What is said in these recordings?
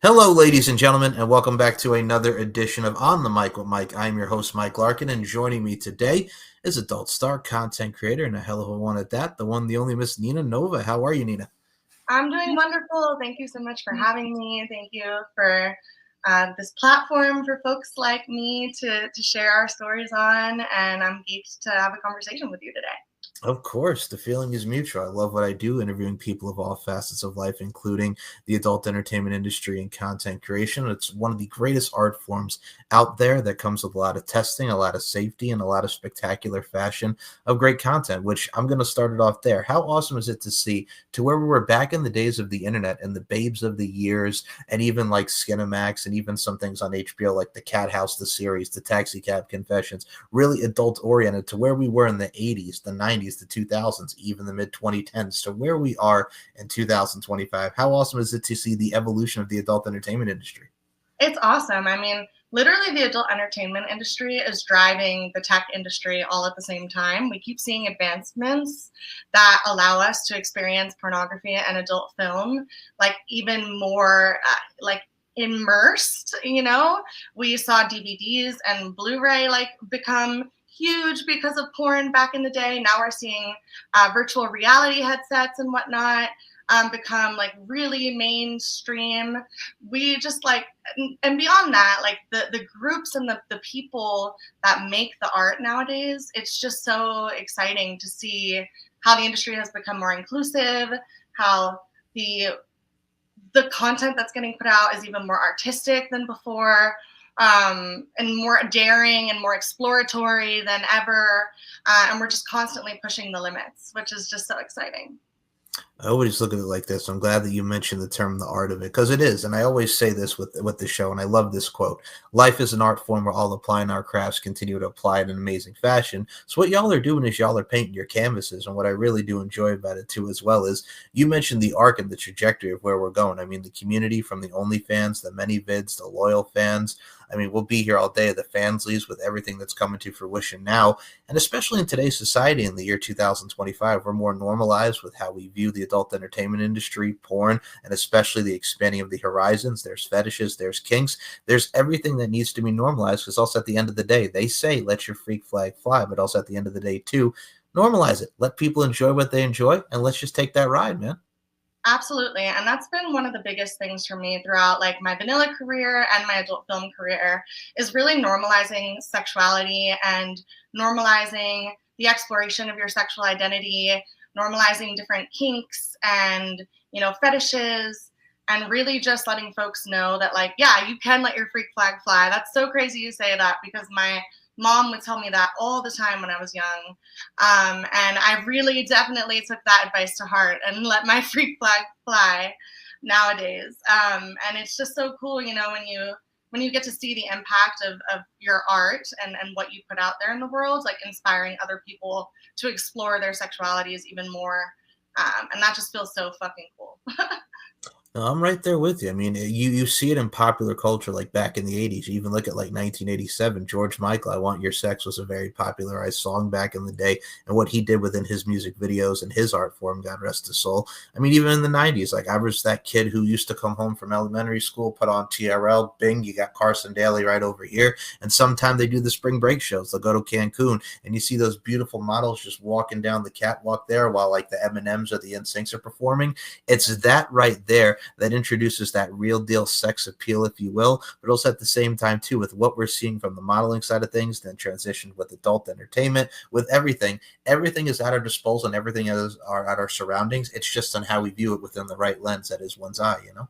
Hello, ladies and gentlemen, and welcome back to another edition of On the Mic with Mike. I'm your host, Mike Larkin, and joining me today is adult star, content creator, and a hell of a one at that, the one, the only Miss Nina Nova. How are you, Nina? I'm doing wonderful. Thank you so much for having me. Thank you for this platform for folks like me to share our stories on. And I'm geeked to have a conversation with you today. Of course, the feeling is mutual. I love what I do, interviewing people of all facets of life, including the adult entertainment industry and content creation. It's one of the greatest art forms out there that comes with a lot of testing, a lot of safety, and a lot of spectacular fashion of great content, which I'm going to start it off there. How awesome is it to see to where we were back in the days of the internet and the babes of the years, and even like Skinamax and even some things on HBO like The Cat House, the series, The Taxi Cab Confessions, really adult oriented to where we were in the 80s, the 90s, the 2000s, even the mid 2010s, to where we are in 2025. How awesome is it to see the evolution of the adult entertainment industry? It's awesome. I mean, literally, the adult entertainment industry is driving the tech industry all at the same time. We keep seeing advancements that allow us to experience pornography and adult film, like even more, like immersed. We saw DVDs and Blu-ray like become huge because of porn back in the day. Now we're seeing virtual reality headsets and whatnot become like really mainstream. We just like, and beyond that, like the groups and the people that make the art nowadays, it's just so exciting to see how the industry has become more inclusive, how the content that's getting put out is even more artistic than before, and more daring and more exploratory than ever. And we're just constantly pushing the limits, which is just so exciting. I always look at it like this. I'm glad that you mentioned the term "the art of it" because it is, and I always say this with the show, and I love this quote: "Life is an art form. We're all applying our crafts, continue to apply it in amazing fashion." So what y'all are doing is y'all are painting your canvases, and what I really do enjoy about it too, as well, is you mentioned the arc and the trajectory of where we're going. I mean, the community from the OnlyFans, the many vids, the loyal fans. I mean, we'll be here all day. The fansleys with everything that's coming to fruition now, and especially in today's society in the year 2025, we're more normalized with how we view the adult entertainment industry, porn, and especially the expanding of the horizons. There's fetishes, there's kinks, there's everything that needs to be normalized, because also at the end of the day, they say let your freak flag fly, but also at the end of the day too, normalize it. Let people enjoy what they enjoy, and let's just take that ride, man. Absolutely. And that's been one of the biggest things for me throughout like my vanilla career and my adult film career is really normalizing sexuality and normalizing the exploration of your sexual identity, normalizing different kinks and, fetishes, and really just letting folks know that like, yeah, you can let your freak flag fly. That's so crazy you say that because my mom would tell me that all the time when I was young. And I really definitely took that advice to heart and let my freak flag fly nowadays. And it's just so cool, when you get to see the impact of your art and what you put out there in the world, like inspiring other people to explore their sexualities even more. And that just feels so fucking cool. No, I'm right there with you. I mean, you see it in popular culture, like back in the '80s. You even look at like 1987, George Michael, "I Want Your Sex" was a very popularized song back in the day, and what he did within his music videos and his art form, God rest his soul. I mean, even in the '90s, like I was that kid who used to come home from elementary school, put on TRL, bing, you got Carson Daly right over here, and sometime they do the spring break shows. They'll go to Cancun, and you see those beautiful models just walking down the catwalk there while like the M&Ms or the NSYNCs are performing. It's that right there that introduces that real deal sex appeal, if you will, but also at the same time too, with what we're seeing from the modeling side of things, then transitioned with adult entertainment, with everything is at our disposal and everything is at our surroundings. It's just on how we view it within the right lens that is one's eye, you know?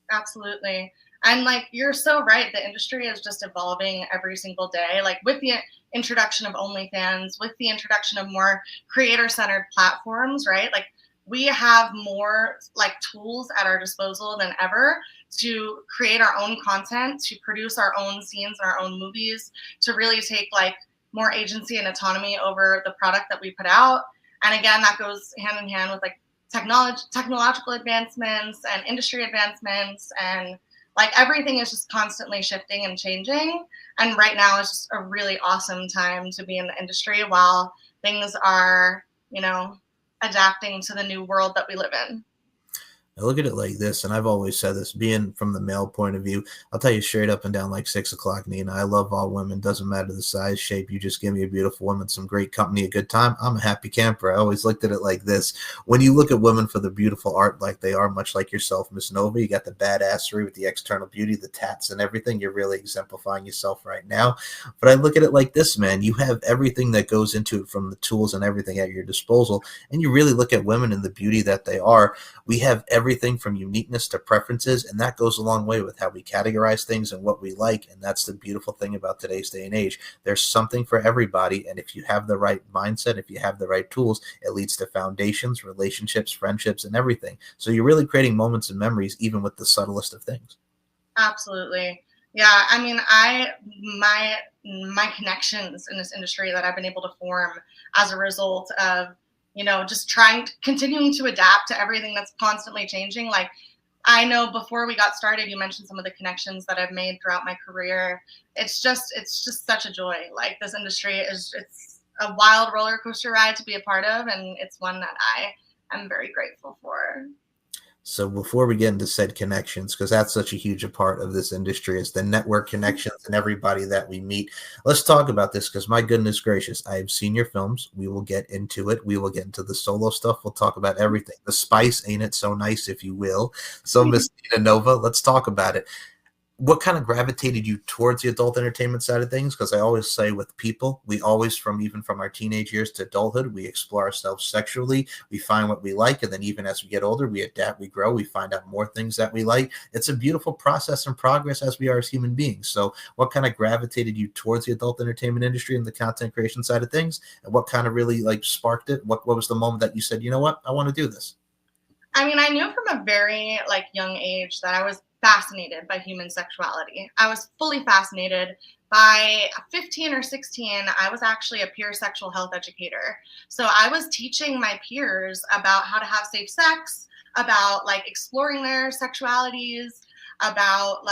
Absolutely. And like you're so right, the industry is just evolving every single day. Like with the introduction of OnlyFans, with the introduction of more creator-centered platforms, right? Like we have more like tools at our disposal than ever to create our own content, to produce our own scenes and our own movies, to really take like more agency and autonomy over the product that we put out. And again, that goes hand in hand with like technological advancements and industry advancements, and like everything is just constantly shifting and changing. And right now is just a really awesome time to be in the industry while things are, adapting to the new world that we live in. I look at it like this, and I've always said this, being from the male point of view, I'll tell you straight up and down like 6 o'clock, Nina. I love all women. Doesn't matter the size, shape. You just give me a beautiful woman, some great company, a good time. I'm a happy camper. I always looked at it like this. When you look at women for the beautiful art like they are, much like yourself, Miss Nova, you got the badassery with the external beauty, the tats and everything. You're really exemplifying yourself right now. But I look at it like this, man. You have everything that goes into it, from the tools and everything at your disposal. And you really look at women and the beauty that they are. We have everything from uniqueness to preferences, and that goes a long way with how we categorize things and what we like. And that's the beautiful thing about today's day and age. There's something for everybody, and if you have the right mindset, if you have the right tools, it leads to foundations, relationships, friendships, and everything. So you're really creating moments and memories, even with the subtlest of things. Absolutely. Yeah, I mean, my connections in this industry that I've been able to form as a result of, just continuing to adapt to everything that's constantly changing. Like, I know before we got started, you mentioned some of the connections that I've made throughout my career. It's just such a joy. Like, this industry it's a wild roller coaster ride to be a part of, and it's one that I am very grateful for. So before we get into said connections, because that's such a huge part of this industry, is the network connections and everybody that we meet. Let's talk about this, because my goodness gracious, I have seen your films. We will get into it. We will get into the solo stuff. We'll talk about everything. The spice, ain't it so nice, if you will. So Miss Nina Nova, let's talk about it. What kind of gravitated you towards the adult entertainment side of things? Because I always say with people, we always, even from our teenage years to adulthood, we explore ourselves sexually. We find what we like. And then even as we get older, we adapt, we grow, we find out more things that we like. It's a beautiful process and progress as we are as human beings. So what kind of gravitated you towards the adult entertainment industry and the content creation side of things? And what kind of really sparked it? What was the moment that you said, you know what, I want to do this? I mean, I knew from a very young age that I was fascinated by human sexuality. I was fully fascinated. By 15 or 16, I was actually a peer sexual health educator. So I was teaching my peers about how to have safe sex, about exploring their sexualities, about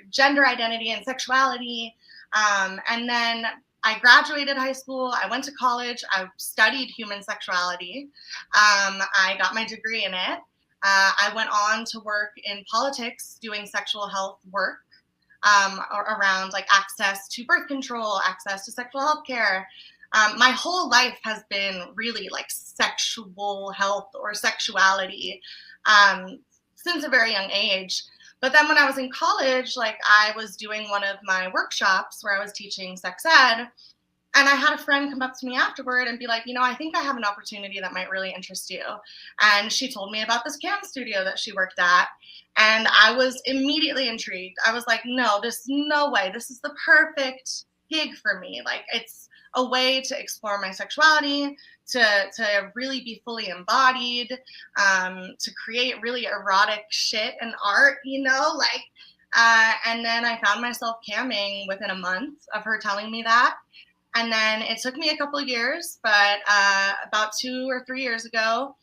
gender identity and sexuality. And then I graduated high school. I went to college. I studied human sexuality. I got my degree in it. I went on to work in politics doing sexual health work around access to birth control, access to sexual health care. My whole life has been really sexual health or sexuality since a very young age. But then when I was in college, I was doing one of my workshops where I was teaching sex ed. And I had a friend come up to me afterward and be like, I think I have an opportunity that might really interest you. And she told me about this cam studio that she worked at. And I was immediately intrigued. I was like, no, there's no way. This is the perfect gig for me. It's a way to explore my sexuality, to really be fully embodied, to create really erotic shit and art, and then I found myself camming within a month of her telling me that. And then it took me a couple of years, but about 2 or 3 years ago,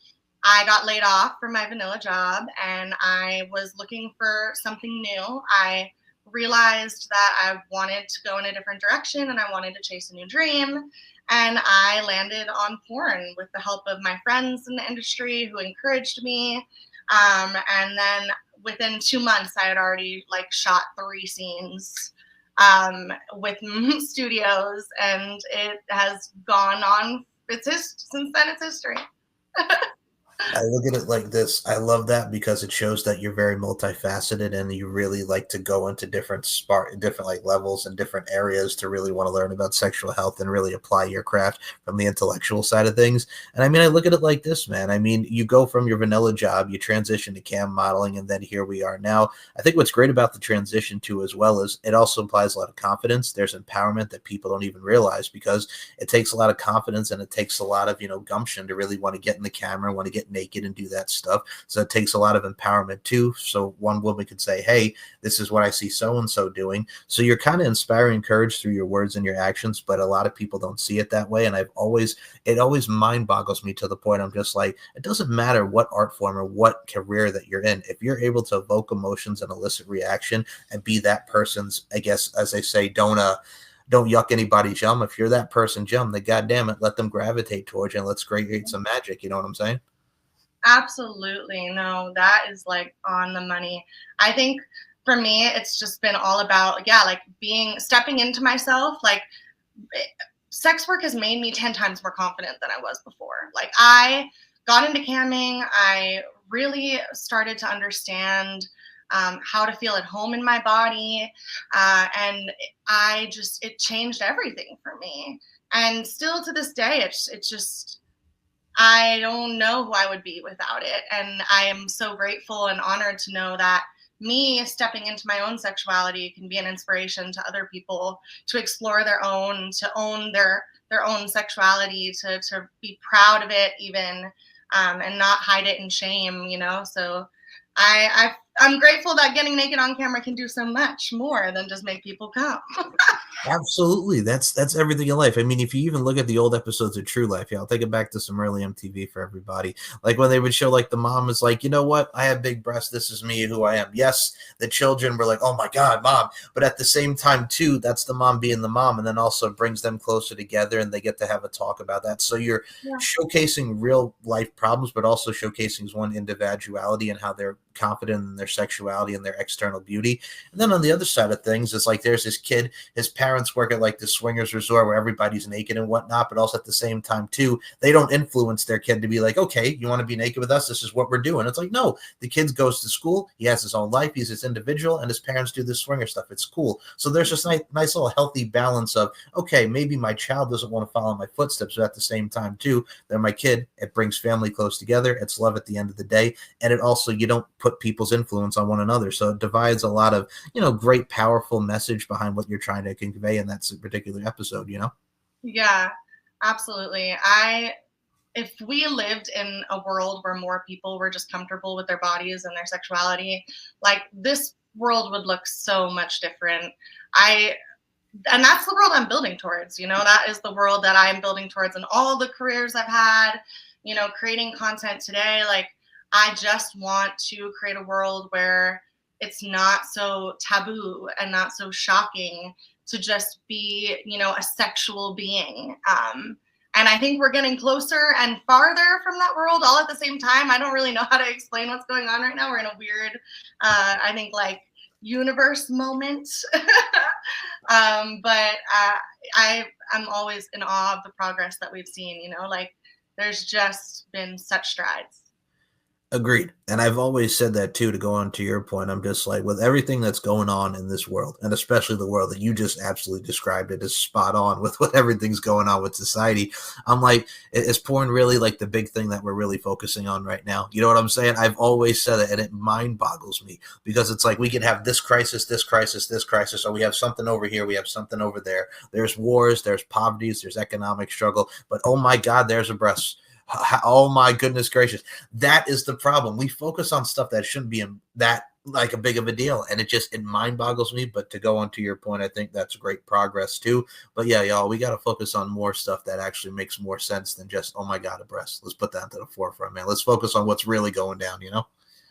I got laid off from my vanilla job, and I was looking for something new. I realized that I wanted to go in a different direction, and I wanted to chase a new dream. And I landed on porn with the help of my friends in the industry who encouraged me. And then within 2 months, I had already shot 3 scenes with studios, and it has gone on. Since then, it's history. I look at it like this. I love that because it shows that you're very multifaceted and you really like to go into different levels and different areas to really want to learn about sexual health and really apply your craft from the intellectual side of things. And I mean, I look at it like this, man. I mean, you go from your vanilla job, you transition to cam modeling, and then here we are now. I think what's great about the transition too, as well, is it also implies a lot of confidence. There's empowerment that people don't even realize, because it takes a lot of confidence and it takes a lot of, gumption to really want to get in the camera, want to get naked and do that stuff. So it takes a lot of empowerment too. So one woman could say, hey, this is what I see so-and-so doing. So you're kind of inspiring courage through your words and your actions, but a lot of people don't see it that way. And it always mind boggles me to the point I'm just like, it doesn't matter what art form or what career that you're in. If you're able to evoke emotions and elicit reaction and be that person's, I guess, as they say, don't yuck anybody's yum. If you're that person's yum, then goddamn it, let them gravitate towards you and let's create some magic. You know what I'm saying? Absolutely. No, that is like on the money. I think for me, it's just been all about, yeah, like stepping into myself. Like, sex work has made me 10 times more confident than I was before. Like, I got into camming, I really started to understand how to feel at home in my body. And it changed everything for me. And still to this day, it's just, I don't know who I would be without it. And I am so grateful and honored to know that me stepping into my own sexuality can be an inspiration to other people to explore their own, to own their own sexuality, to be proud of it even, and not hide it in shame, you know? So I'm grateful that getting naked on camera can do so much more than just make people come. Absolutely. That's everything in life. I mean, if you even look at the old episodes of True Life, yeah, I'll take it back to some early MTV for everybody. Like when they would show like the mom is like, you know what? I have big breasts. This is me, who I am. Yes, the children were like, oh my God, mom. But at the same time, too, that's the mom being the mom, and then also brings them closer together and they get to have a talk about that. So you're Yeah. showcasing real life problems, but also showcasing one individuality and how they're confident in their sexuality and their external beauty. And then on the other side of things, it's like there's this kid, his parents work at like the swingers resort where everybody's naked and whatnot, but also at the same time too, they don't influence their kid to be like, okay, you want to be naked with us? This is what we're doing. It's like, no, the kid goes to school, he has his own life, he's his individual, and his parents do this swinger stuff. It's cool. So there's this nice little healthy balance of, okay, maybe my child doesn't want to follow my footsteps, but at the same time too, they're my kid. It brings family close together. It's love at the end of the day. And it also, you don't put people's influence on one another. So it divides a lot of, great, powerful message behind what you're trying to convey in that particular episode. Yeah, absolutely. If we lived in a world where more people were just comfortable with their bodies and their sexuality, like this world would look so much different. And that's the world I'm building towards, that is the world that I'm building towards in all the careers I've had, creating content today. Like, I just want to create a world where it's not so taboo and not so shocking to just be, a sexual being. And I think we're getting closer and farther from that world all at the same time. I don't really know how to explain what's going on right now. We're in a weird, I think, like, universe moment. But I'm always in awe of the progress that we've seen, like, there's just been such strides. Agreed. And I've always said that too, to go on to your point. I'm just like, with everything that's going on in this world, and especially the world that you just absolutely described, it is spot on with what everything's going on with society. I'm like, is porn really like the big thing that we're really focusing on right now? You know what I'm saying? I've always said it, and it mind boggles me, because it's like we can have this crisis, this crisis, this crisis, or we have something over here, we have something over there. There's wars, there's poverties, there's economic struggle, but oh my God, there's a breast. Oh my goodness gracious. That is the problem. We focus on stuff that shouldn't be that like a big of a deal, and it mind boggles me. But to go on to your point, I think that's great progress too. But yeah, y'all, we got to focus on more stuff that actually makes more sense than just, oh my God, a breast. Let's put that to the forefront, man. Let's focus on what's really going down.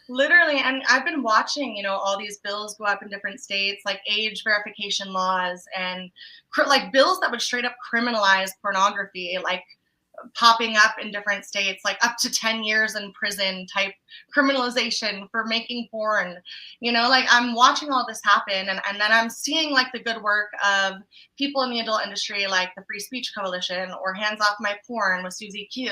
Literally. And I've been watching, all these bills go up in different states, like age verification laws and like bills that would straight up criminalize pornography, like popping up in different states, like up to 10 years in prison type criminalization for making porn. Like, I'm watching all this happen, and then I'm seeing like the good work of people in the adult industry, like the Free Speech Coalition or Hands Off My Porn with Susie Q.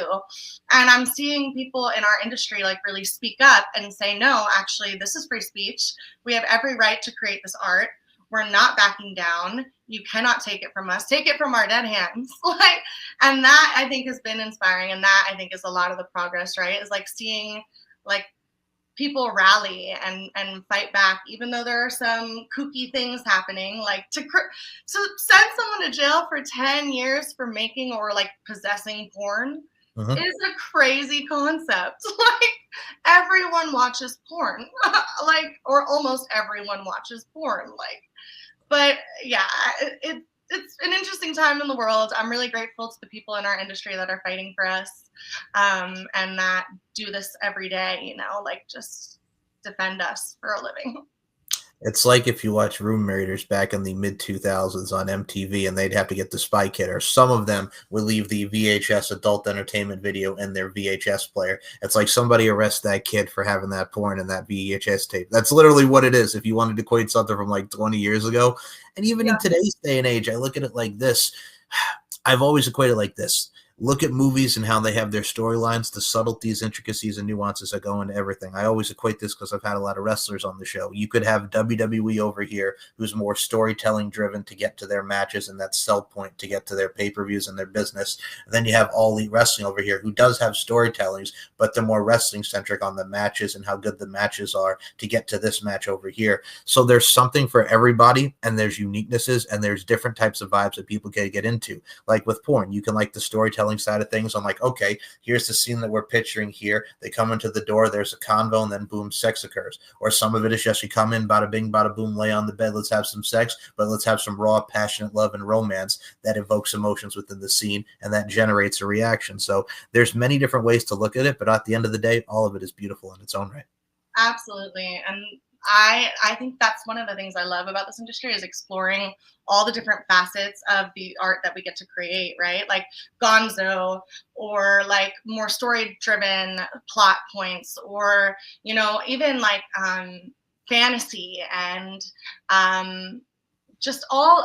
And I'm seeing people in our industry like really speak up and say, no, actually, this is free speech. We have every right to create this art. We're not backing down. You cannot take it from us. Take it from our dead hands. Like, and that I think has been inspiring. And that I think is a lot of the progress, right? Is like seeing like people rally and fight back, even though there are some kooky things happening, like to send someone to jail for 10 years for making or like possessing porn is a crazy concept. Like, everyone watches porn, like, or almost everyone watches porn. Like, but yeah, it's an interesting time in the world. I'm really grateful to the people in our industry that are fighting for us, and that do this every day, like, just defend us for a living. It's like if you watch Room Raiders back in the mid 2000s on MTV and they'd have to get the Spy Kid, or some of them would leave the VHS adult entertainment video in their VHS player. It's like somebody arrest that kid for having that porn in that VHS tape. That's literally what it is if you wanted to equate something from like 20 years ago. And even in today's day and age, I look at it like this. I've always equated like this. Look at movies and how they have their storylines, the subtleties, intricacies, and nuances that go into everything. I always equate this because I've had a lot of wrestlers on the show. You could have WWE over here, who's more storytelling driven to get to their matches and that sell point to get to their pay-per-views and their business. And then you have All Elite Wrestling over here, who does have storytellings, but they're more wrestling centric on the matches and how good the matches are to get to this match over here. So there's something for everybody, and there's uniquenesses, and there's different types of vibes that people can get into. Like with porn, you can like the storytelling side of things. I'm like, okay, here's the scene that we're picturing here. They come into the door, there's a convo, and then boom, sex occurs. Or some of it is just you come in, bada bing, bada boom, lay on the bed, let's have some sex, but let's have some raw, passionate love and romance that evokes emotions within the scene, and that generates a reaction. So there's many different ways to look at it, but at the end of the day, all of it is beautiful in its own right. Absolutely. And I think that's one of the things I love about this industry is exploring all the different facets of the art that we get to create, right? Like Gonzo, or like more story driven plot points, or, you know, even like fantasy, and just all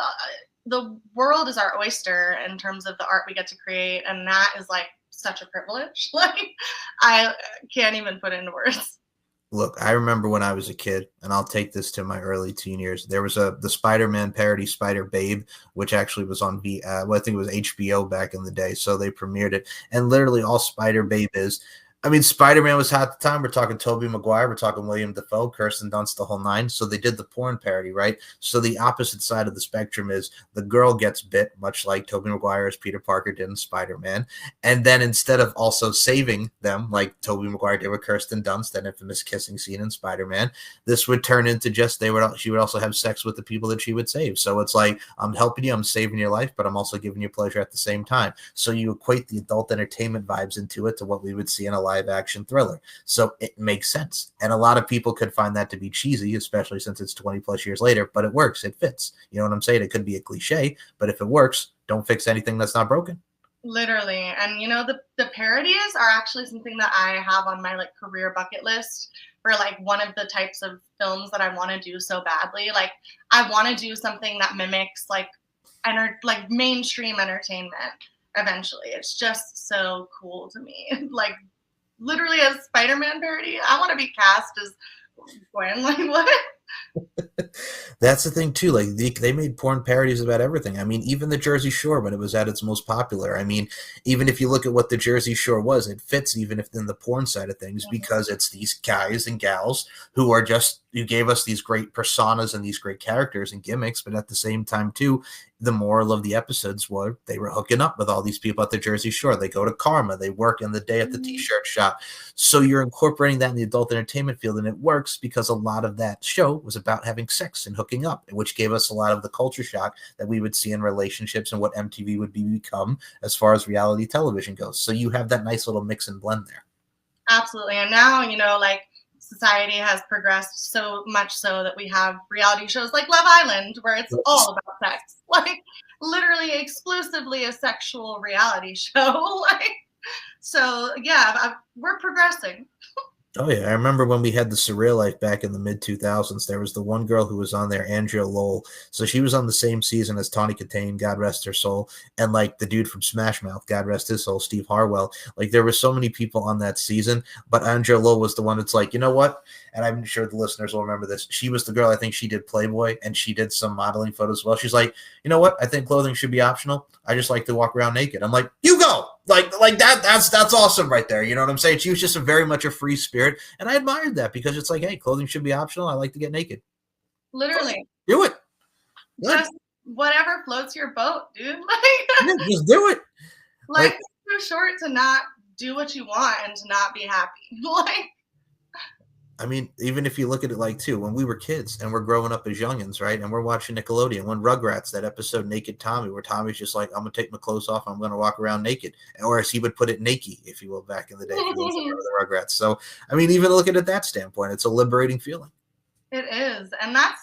the world is our oyster in terms of the art we get to create. And that is like such a privilege. Like I can't even put it into words. Look, I remember when I was a kid, and I'll take this to my early teen years. There was the Spider-Man parody, Spider Babe, which actually was on I think it was HBO back in the day. So they premiered it, and literally all Spider Babe is. I mean, Spider-Man was hot at the time. We're talking Tobey Maguire. We're talking William Dafoe, Kirsten Dunst, the whole nine. So they did the porn parody, right? So the opposite side of the spectrum is the girl gets bit, much like Tobey Maguire as Peter Parker did in Spider-Man. And then instead of also saving them, like Tobey Maguire did with Kirsten Dunst, that infamous kissing scene in Spider-Man, this would turn into just she would also have sex with the people that she would save. So it's like, I'm helping you, I'm saving your life, but I'm also giving you pleasure at the same time. So you equate the adult entertainment vibes into it to what we would see in a live action thriller. So it makes sense. And a lot of people could find that to be cheesy, especially since it's 20 plus years later, but it works. It fits. You know what I'm saying? It could be a cliche, but if it works, don't fix anything that's not broken. Literally. And you know, the parodies are actually something that I have on my like career bucket list for like one of the types of films that I want to do so badly. Like I want to do something that mimics like mainstream entertainment eventually. It's just so cool to me. Like literally a Spider-Man parody. I want to be cast as Gwen. Like what? That's the thing too. Like they made porn parodies about everything. I mean, even the Jersey Shore when it was at its most popular. I mean, even if you look at what the Jersey Shore was, it fits even if in the porn side of things, because it's these guys and gals who are just who gave us these great personas and these great characters and gimmicks, but at the same time too, the moral of the episodes were they were hooking up with all these people at the Jersey Shore. They go to Karma, they work in the day at the t-shirt shop. So you're incorporating that in the adult entertainment field, and it works because a lot of that show was about having sex and hooking up, which gave us a lot of the culture shock that we would see in relationships and what MTV would become as far as reality television goes. So you have that nice little mix and blend there. Absolutely. And now, you know, like society has progressed so much so that we have reality shows like Love Island, where it's all about sex, like literally exclusively a sexual reality show. Like, so yeah, we're progressing. Oh yeah, I remember when we had the Surreal Life back in the mid 2000s. There was the one girl who was on there, Andrea Lowell. So she was on the same season as Tawny Katane, God rest her soul, and like the dude from Smash Mouth, God rest his soul, Steve Harwell. Like there were so many people on that season, but Andrea Lowell was the one that's like, you know what? And I'm sure the listeners will remember this. She was the girl. I think she did Playboy and she did some modeling photos as well. She's like, you know what? I think clothing should be optional. I just like to walk around naked. I'm like, you go. Like that's awesome right there. You know what I'm saying? She was just very much a free spirit, and I admired that because it's like, hey, clothing should be optional. I like to get naked. Literally, do it. Just whatever floats your boat, dude. Like, just do it. Like it's too short to not do what you want and to not be happy. Like. I mean, even if you look at it like, too, when we were kids and we're growing up as youngins, right, and we're watching Nickelodeon, when Rugrats, that episode Naked Tommy, where Tommy's just like, I'm going to take my clothes off, I'm going to walk around naked, or as he would put it, naked, if you will, back in the day, for those that remember the Rugrats. So, I mean, even looking at that standpoint, it's a liberating feeling. It is. And that's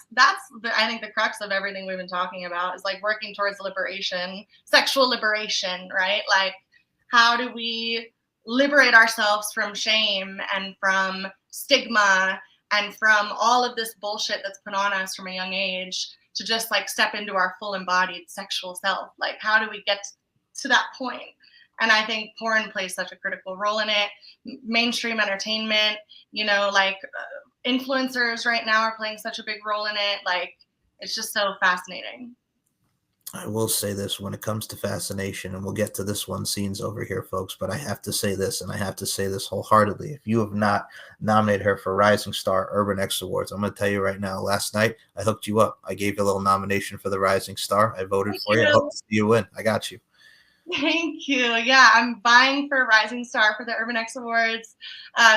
I think the crux of everything we've been talking about is like working towards liberation, sexual liberation, right? Like how do we liberate ourselves from shame and from stigma and from all of this bullshit that's put on us from a young age to just like step into our full embodied sexual self? Like how do we get to that point? And I think porn plays such a critical role in it. Mainstream entertainment, like influencers right now are playing such a big role in it. Like, it's just so fascinating. I will say this when it comes to fascination, and we'll get to this one scenes over here, folks, but I have to say this, and I have to say this wholeheartedly. If you have not nominated her for Rising Star Urban X Awards, I'm going to tell you right now, last night I hooked you up. I gave you a little nomination for the Rising Star. I voted for you. I hope to see you win. I got you. Thank you. Yeah, I'm vying for Rising Star for the Urban X Awards.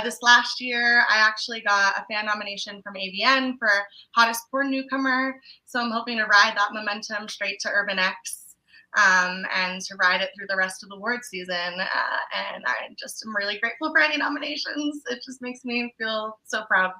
This last year, I actually got a fan nomination from AVN for Hottest Porn Newcomer. So I'm hoping to ride that momentum straight to Urban X and to ride it through the rest of the award season. And I just am really grateful for any nominations. It just makes me feel so proud.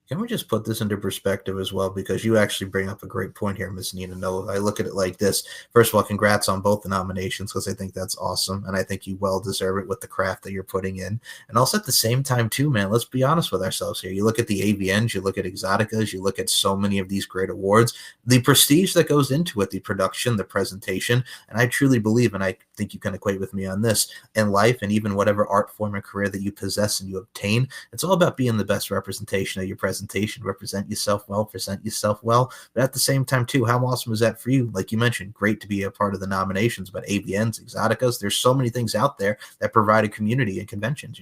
Can we just put this into perspective as well? Because you actually bring up a great point here, Miss Nina. No, I look at it like this. First of all, congrats on both the nominations because I think that's awesome. And I think you well deserve it with the craft that you're putting in. And also at the same time, too, man, let's be honest with ourselves here. You look at the AVNs, you look at Exoticas, you look at so many of these great awards, the prestige that goes into it, the production, the presentation. And I truly believe, and I think you can equate with me on this, in life and even whatever art form or career that you possess and you obtain, it's all about being the best representation of your presentation. Represent yourself well, present yourself well. But at the same time, too, how awesome was that for you? Like you mentioned, great to be a part of the nominations, but AVNs, Exoticas, there's so many things out there that provide a community and conventions,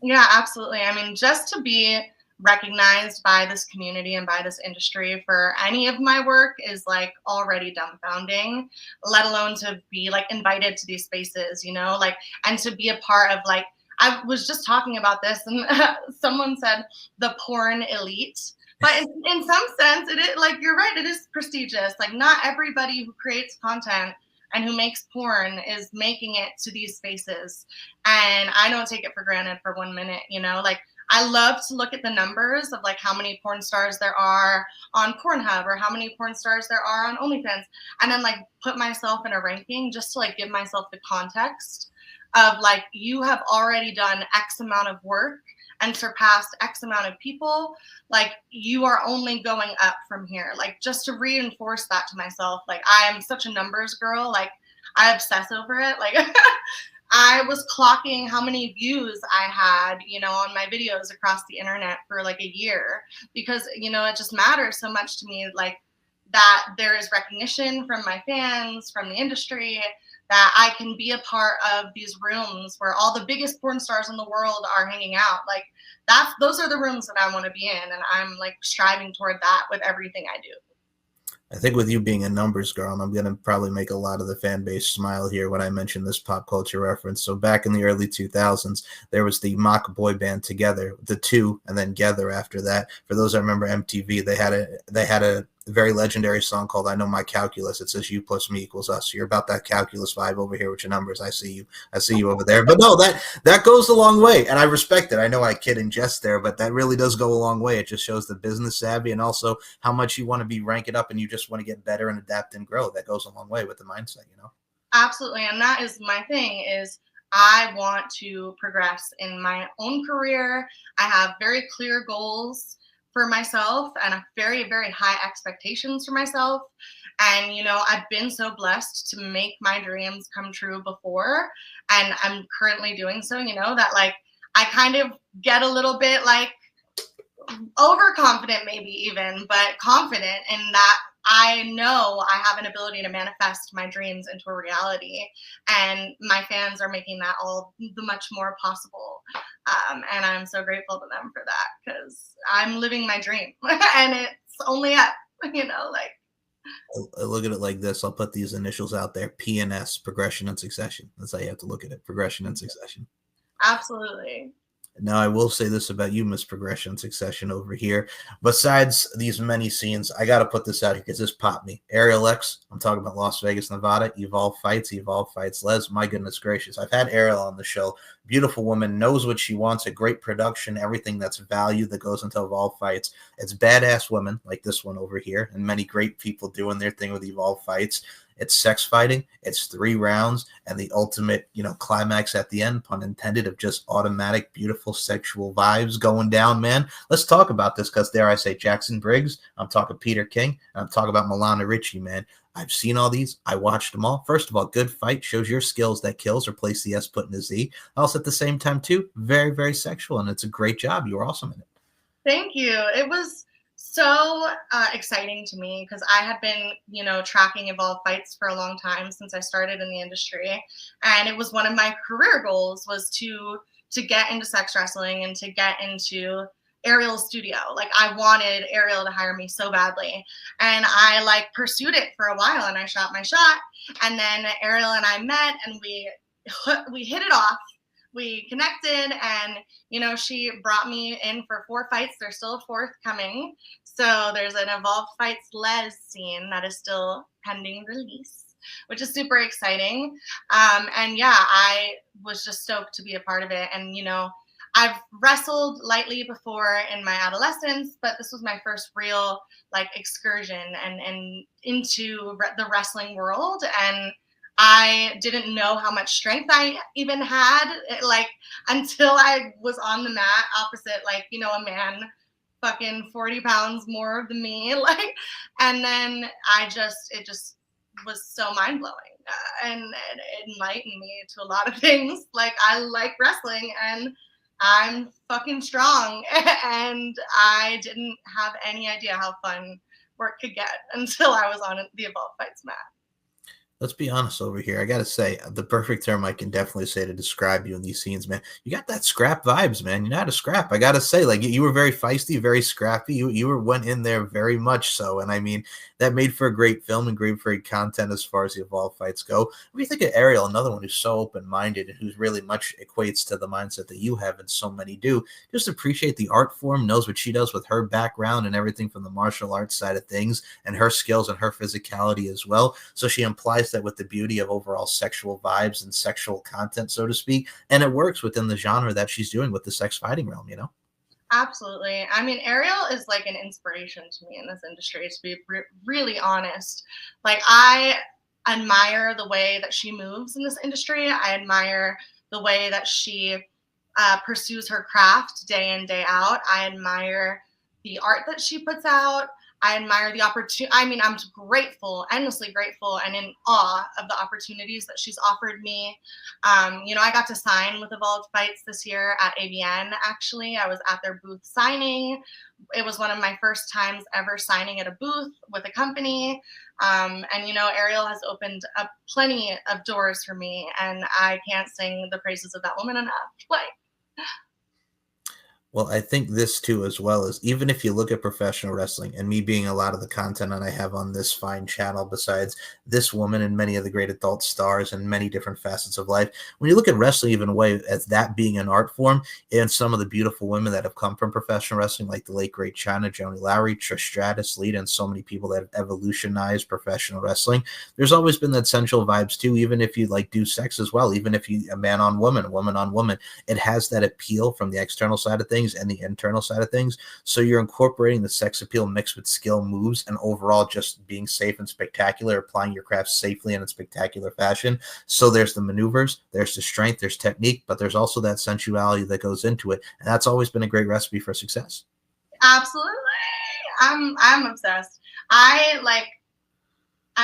Yeah, absolutely. I mean, just to be recognized by this community and by this industry for any of my work is like already dumbfounding, let alone to be like invited to these spaces, like, and to be a part of like, I was just talking about this and someone said the porn elite. But in some sense, it is like, you're right, it is prestigious. Like not everybody who creates content and who makes porn is making it to these spaces. And I don't take it for granted for 1 minute, like I love to look at the numbers of like how many porn stars there are on Pornhub or how many porn stars there are on OnlyFans. And then like put myself in a ranking just to like give myself the context of like, you have already done X amount of work and surpassed X amount of people. Like you are only going up from here. Like just to reinforce that to myself. Like I am such a numbers girl. Like I obsess over it. Like I was clocking how many views I had, on my videos across the internet for like a year because, it just matters so much to me. Like that there is recognition from my fans, from the industry, that I can be a part of these rooms where all the biggest porn stars in the world are hanging out. Like those are the rooms that I want to be in. And I'm like striving toward that with everything I do. I think with you being a numbers girl, and I'm going to probably make a lot of the fan base smile here when I mention this pop culture reference. So back in the early 2000s, there was the mock boy band Together, the Two, and then Gether after that. For those that remember MTV, they had a very legendary song called I Know My Calculus. It says you plus me equals us. So you're about that calculus vibe over here with your numbers. I see you over there. But no, that goes a long way. And I respect it. I know I kid and jest there, but that really does go a long way. It just shows the business savvy and also how much you want to be ranking up and you just want to get better and adapt and grow. That goes a long way with the mindset, Absolutely. And that is my thing is I want to progress in my own career. I have very clear goals for myself and a very, very high expectations for myself. And, I've been so blessed to make my dreams come true before. And I'm currently doing so, that like I kind of get a little bit like overconfident, maybe even, but confident in that I know I have an ability to manifest my dreams into a reality, and my fans are making that all the much more possible. And I'm so grateful to them for that because I'm living my dream and it's only up, like. I look at it like this. I'll put these initials out there. PNS, progression and succession. That's how you have to look at it. Progression and succession. Absolutely. Now, I will say this about you, Miss Progression Succession over here. Besides these many scenes, I got to put this out here because this popped me. Ariel X, I'm talking about Las Vegas, Nevada. Evolve Fights, Les. My goodness gracious. I've had Ariel on the show. Beautiful woman, knows what she wants, a great production, everything that's value that goes into Evolve Fights. It's badass women like this one over here, and many great people doing their thing with Evolve Fights. It's sex fighting. It's 3 rounds and the ultimate, climax at the end, pun intended, of just automatic, beautiful sexual vibes going down, man. Let's talk about this because, dare I say, Jackson Briggs. I'm talking Peter King. And I'm talking about Milana Ritchie, man. I've seen all these. I watched them all. First of all, good fight. Shows your skills that kills. Replace the S put in a Z. Also, at the same time, too, very, very sexual. And it's a great job. You were awesome in it. Thank you. It was so exciting to me because I had been, tracking Evolve Fights for a long time since I started in the industry, and it was one of my career goals was to get into sex wrestling and to get into Ariel's studio. Like, I wanted Ariel to hire me so badly, and I pursued it for a while, and I shot my shot, and then Ariel and I met, and we hit it off. We connected, and she brought me in for 4 fights. There's still a 4th coming. So there's an Evolve Fights Les scene that is still pending release, which is super exciting. And yeah, I was just stoked to be a part of it. And I've wrestled lightly before in my adolescence, but this was my first real excursion and into the wrestling world. And I didn't know how much strength I even had, until I was on the mat opposite, a man fucking 40 pounds more than me. And then it just was so mind blowing. And it enlightened me to a lot of things. I like wrestling and I'm fucking strong. And I didn't have any idea how fun work could get until I was on the Evolve Fights mat. Let's be honest over here. I got to say, the perfect term I can definitely say to describe you in these scenes, man. You got that scrap vibes, man. You're not a scrap. I got to say, you were very feisty, very scrappy. You went in there very much so. And I mean, that made for a great film and great content as far as the Evolve Fights go. What do you think of Ariel, another one who's so open-minded and who's really much equates to the mindset that you have and so many do? Just appreciate the art form, knows what she does with her background and everything from the martial arts side of things and her skills and her physicality as well. So she implies that with the beauty of overall sexual vibes and sexual content, so to speak, and it works within the genre that she's doing with the sex fighting realm, Absolutely. I mean, Ariel is an inspiration to me in this industry, to be really honest. I admire the way that she moves in this industry. I admire the way that she pursues her craft day in, day out. I admire the art that she puts out. I admire the opportunity. I mean, I'm grateful, endlessly grateful, and in awe of the opportunities that she's offered me. I got to sign with Evolve Fights this year at AVN, actually. I was at their booth signing. It was one of my first times ever signing at a booth with a company. Ariel has opened up plenty of doors for me, and I can't sing the praises of that woman enough. Well, I think this too, as well, is even if you look at professional wrestling and me being a lot of the content that I have on this fine channel, besides this woman and many of the great adult stars and mmany different facets of life, when you look at wrestling even a way as that being an art form, and some of the beautiful women that have come from professional wrestling, like the late great Chyna, Joni Lowry, Trish Stratus, Lita, and so many people that have evolutionized professional wrestling, there's always been that sensual vibes too, even if you do sex as well, even if you a man on woman, a woman on woman, it has that appeal from the external side of things and the internal side of things. So you're incorporating the sex appeal mixed with skill moves and overall just being safe and spectacular, applying your craft safely and in spectacular fashion. So there's the maneuvers, there's the strength, there's technique, but there's also that sensuality that goes into it. And that's always been a great recipe for success. Absolutely. I'm obsessed. I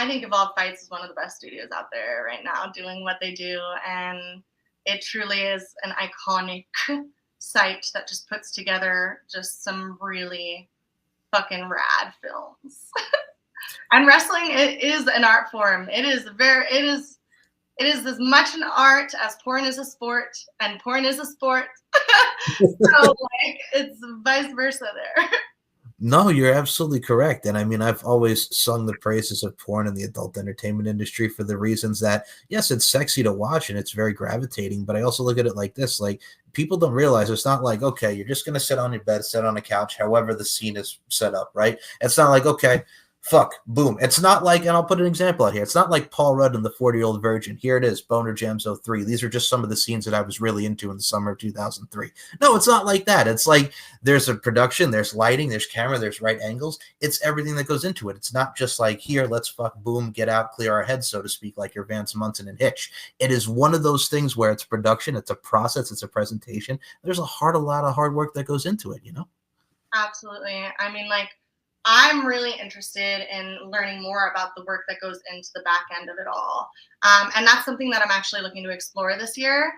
think Evolve Fights is one of the best studios out there right now doing what they do. And it truly is an iconic site that just puts together just some really fucking rad films. And wrestling, it is an art form. It is as much an art as porn is a sport, and porn is a sport. So it's vice versa there. No, you're absolutely correct. And I mean, I've always sung the praises of porn in the adult entertainment industry for the reasons that, yes, it's sexy to watch and it's very gravitating, but I also look at it like this, like people don't realize it's not like, okay, you're just going to sit on your bed, sit on a couch, however the scene is set up, right? It's not like, okay, fuck, boom. It's not like, and I'll put an example out here. It's not like Paul Rudd and the 40-Year-Old Virgin. Here it is, Boner Jams 03. These are just some of the scenes that I was really into in the summer of 2003. No, it's not like that. It's like there's a production, there's lighting, there's camera, there's right angles. It's everything that goes into it. It's not just like, here, let's fuck, boom, get out, clear our heads, so to speak, like your Vance Munson and Hitch. It is one of those things where it's production, it's a process, it's a presentation. There's a lot of hard work that goes into it, you know? Absolutely. I mean, like, I'm really interested in learning more about the work that goes into the back end of it all. And that's something that I'm actually looking to explore this year,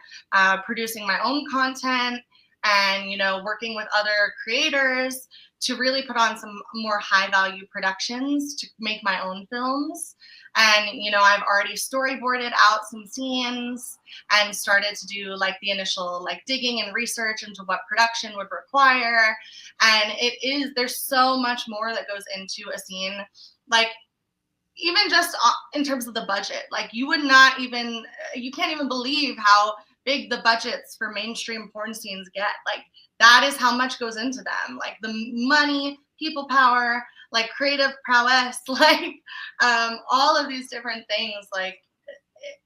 producing my own content and, you know, working with other creators to really put on some more high value productions to make my own films. And, you know, I've already storyboarded out some scenes and started to do like the initial like digging and research into what production would require. And there's so much more that goes into a scene, like even just in terms of the budget. Like you can't even believe how big the budgets for mainstream porn scenes get. Like that is how much goes into them, like the money, people power, like creative prowess, like all of these different things. Like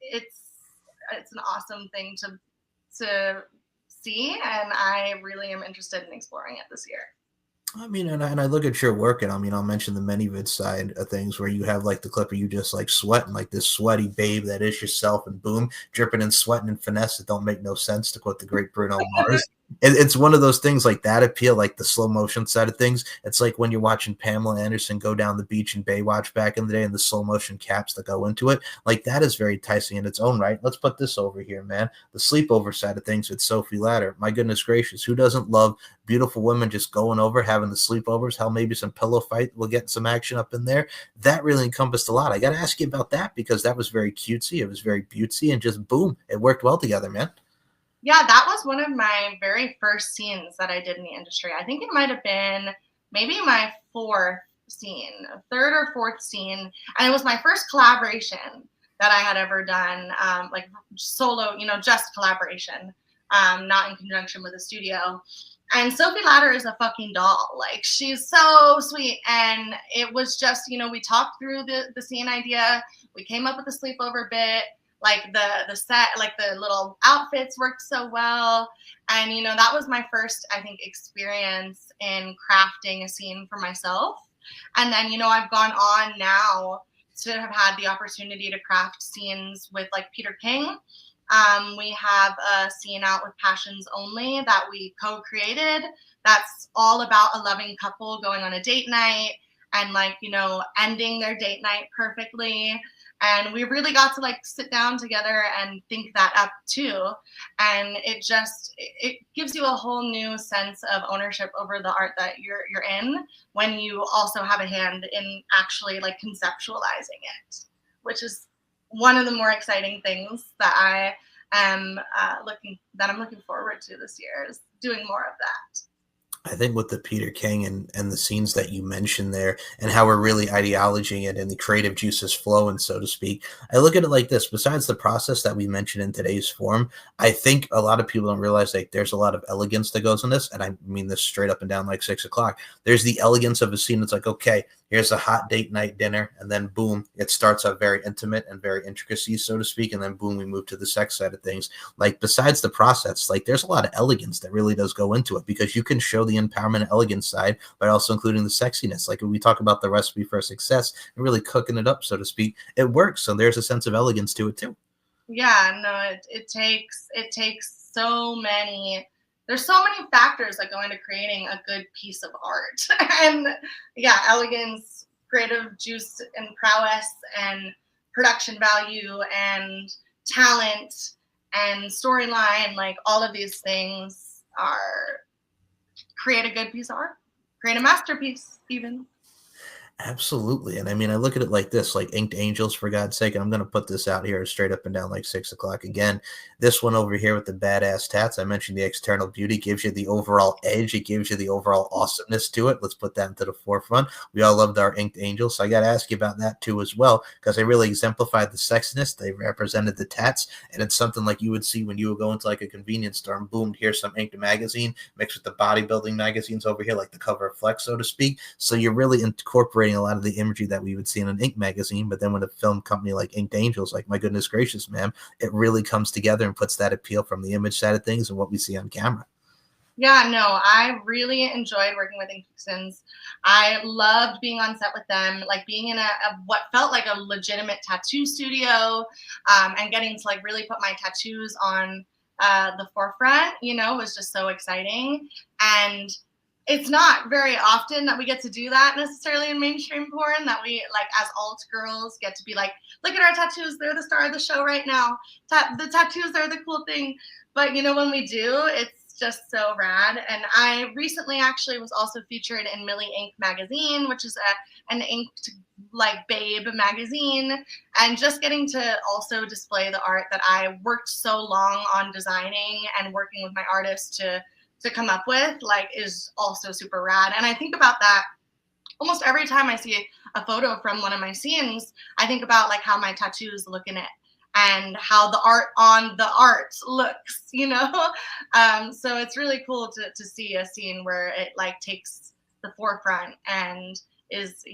it's an awesome thing to see, and I really am interested in exploring it this year. I mean, and I look at your work, and I mean, I'll mention the ManyVid side of things where you have like the clip of you just like sweating, like this sweaty babe that is yourself, and boom, dripping and sweating and finesse that don't make no sense, to quote the great Bruno Mars. It's one of those things like that appeal, like the slow motion side of things. It's like when you're watching Pamela Anderson go down the beach in Baywatch back in the day, and the slow motion caps that go into it. Like that is very enticing in its own right. Let's put this over here, man. The sleepover side of things with Sophie Ladder. My goodness gracious, who doesn't love beautiful women just going over, having the sleepovers? Hell, maybe some pillow fight. We'll get some action up in there. That really encompassed a lot. I got to ask you about that because that was very cutesy. It was very butesy, and just boom, it worked well together, man. Yeah, that was one of my very first scenes that I did in the industry. I think it might have been maybe my third or fourth scene. And it was my first collaboration that I had ever done, like solo, you know, just collaboration, not in conjunction with a studio. And Sophie Ladder is a fucking doll. Like she's so sweet. And it was just, you know, we talked through the scene idea. We came up with a sleepover bit. Like the set, like the little outfits worked so well. And, you know, that was my first, I think, experience in crafting a scene for myself. And then, you know, I've gone on now to have had the opportunity to craft scenes with like Peter King. We have a scene out with Passions Only that we co-created. That's all about a loving couple going on a date night and like, you know, ending their date night perfectly. And we really got to like sit down together and think that up too. And it gives you a whole new sense of ownership over the art that you're in when you also have a hand in actually like conceptualizing it, which is one of the more exciting things that I'm looking forward to this year, is doing more of that. I think with the Peter King and the scenes that you mentioned there, and how we're really ideologizing it and the creative juices flowing, so to speak, I look at it like this. Besides the process that we mentioned in today's form, I think a lot of people don't realize like there's a lot of elegance that goes in this. And I mean this straight up and down like 6 o'clock. There's the elegance of a scene. It's like, okay, here's a hot date night dinner, and then boom, it starts out very intimate and very intricacies, so to speak, and then boom, we move to the sex side of things. Like besides the process, like there's a lot of elegance that really does go into it, because you can show the empowerment and elegance side, but also including the sexiness. Like when we talk about the recipe for success and really cooking it up, so to speak, it works. So there's a sense of elegance to it too. Yeah, no, it takes so many. There's so many factors that go into creating a good piece of art. And yeah, elegance, creative juice and prowess, and production value, and talent, and storyline, like all of these things are create a good piece of art, create a masterpiece even. Absolutely. And I mean, I look at it like this, like Inked Angels, for God's sake. And I'm going to put this out here straight up and down like 6 o'clock again. This one over here with the badass tats, I mentioned the external beauty gives you the overall edge. It gives you the overall awesomeness to it. Let's put that into the forefront. We all loved our Inked Angels. So I got to ask you about that too as well, because they really exemplified the sexiness. They represented the tats. And it's something like you would see when you would go into like a convenience store and boom, here's some Inked magazine mixed with the bodybuilding magazines over here, like the cover of Flex, so to speak. So you're really incorporating a lot of the imagery that we would see in an Ink magazine, but then with a film company like Inked Angels, like, my goodness gracious, man, it really comes together and puts that appeal from the image side of things and what we see on camera. Yeah, no, I really enjoyed working with Inkexons. I loved being on set with them, like being in a what felt like a legitimate tattoo studio, and getting to like really put my tattoos on the forefront, was just so exciting. And it's not very often that we get to do that necessarily in mainstream porn, that we like as alt girls get to be like, look at our tattoos, they're the star of the show right now. The tattoos are the cool thing. But when we do, it's just so rad. And I recently actually was also featured in Millie Ink magazine, which is an inked like babe magazine, and just getting to also display the art that I worked so long on designing and working with my artists to come up with, like, is also super rad. And I think about that almost every time I see a photo from one of my scenes. I think about like how my tattoos look in it and how the art on the art looks. So it's really cool to see a scene where it like takes the forefront and is,